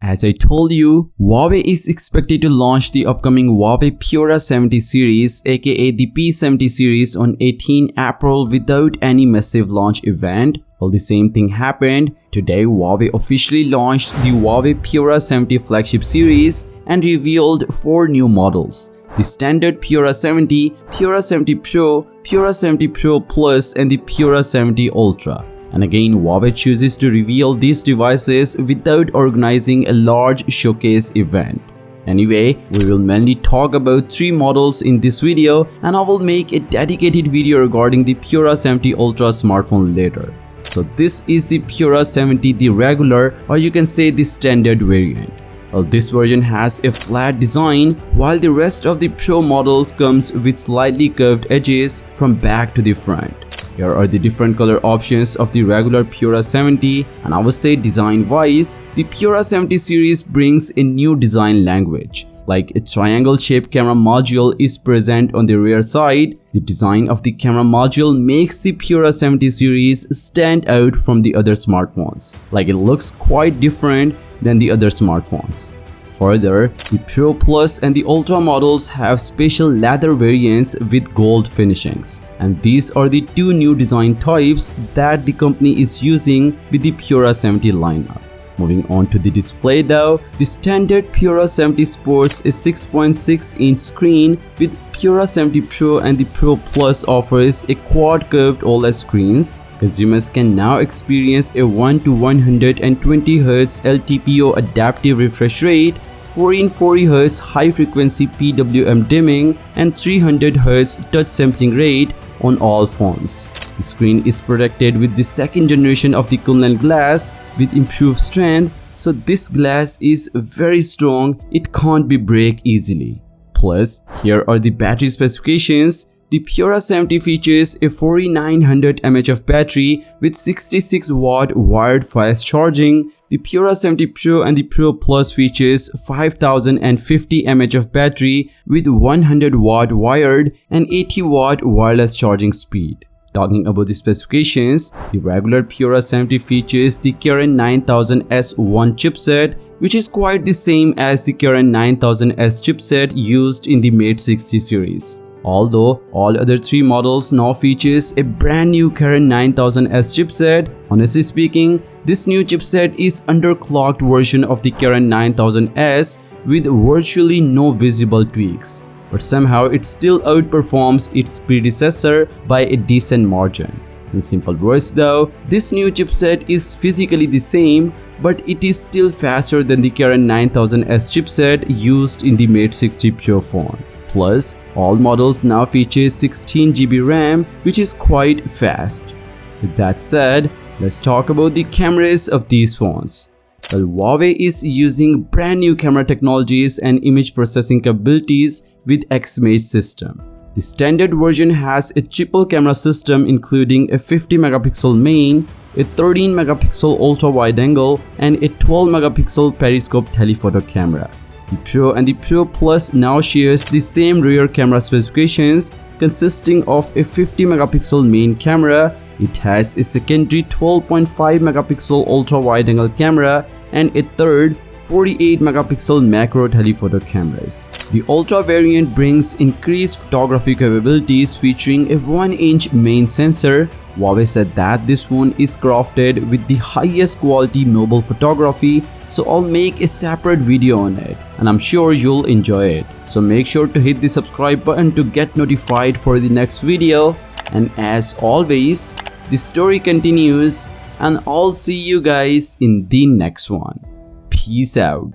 As I told you, Huawei is expected to launch the upcoming Huawei Pura 70 series aka the P70 series on 18 April without any massive launch event. Well, the same thing happened. Today, Huawei officially launched the Huawei Pura 70 flagship series and revealed 4 new models. The standard Pura 70, Pura 70 Pro, Pura 70 Pro Plus and the Pura 70 Ultra. And again, Huawei chooses to reveal these devices without organizing a large showcase event. Anyway, we will mainly talk about 3 models in this video and I will make a dedicated video regarding the Pura 70 Ultra smartphone later. So this is the Pura 70, the regular or you can say the standard variant. Well, this version has a flat design while the rest of the Pro models comes with slightly curved edges from back to the front. Here are the different color options of the regular Pura 70 and I would say design wise, the Pura 70 series brings a new design language. Like a triangle shaped camera module is present on the rear side. The design of the camera module makes the Pura 70 series stand out from the other smartphones. Like it looks quite different than the other smartphones. Further, the Pro Plus and the Ultra models have special leather variants with gold finishings. And these are the 2 new design types that the company is using with the Pura 70 lineup. Moving on to the display though, the standard Pura 70 sports a 6.6-inch screen with Pura 70 Pro and the Pro Plus offers a quad curved OLED screens. Consumers can now experience a 1 to 120 Hz LTPO adaptive refresh rate, 1440 Hz high frequency PWM dimming and 300 Hz touch sampling rate on all phones. The screen is protected with the second generation of the Kunlun glass with improved strength, so this glass is very strong, it can't be break easily. Plus, here are the battery specifications. The Pura 70 features a 4900 mAh of battery with 66 watt wired fast charging. The Pura 70 Pro and the Pro Plus features 5050 mAh of battery with 100 watt wired and 80 watt wireless charging speed. Talking about the specifications, the regular Pura 70 features the Kirin 9000S1 chipset, which is quite the same as the Kirin 9000S chipset used in the Mate 60 series. Although all other 3 models now features a brand new Kirin 9000S chipset, honestly speaking, this new chipset is underclocked version of the Kirin 9000S with virtually no visible tweaks. But somehow it still outperforms its predecessor by a decent margin. In simple words though, this new chipset is physically the same, but it is still faster than the Kirin 9000S chipset used in the Mate 60 Pro phone. Plus, all models now feature 16GB RAM, which is quite fast. With that said, let's talk about the cameras of these phones. Well, Huawei is using brand new camera technologies and image processing capabilities with X-Image system. The standard version has a triple camera system including a 50 megapixel main, a 13 megapixel ultra wide angle and a 12 megapixel periscope telephoto camera. The Pro and the Pro Plus now shares the same rear camera specifications consisting of a 50 megapixel main camera. It has a secondary 12.5 megapixel ultra wide angle camera and a third 48 megapixel macro telephoto cameras. The Ultra variant brings increased photography capabilities featuring a 1-inch main sensor. Huawei said that this phone is crafted with the highest quality mobile photography, so I'll make a separate video on it and I'm sure you'll enjoy it. So make sure to hit the subscribe button to get notified for the next video, and as always, the story continues and I'll see you guys in the next one. Peace out.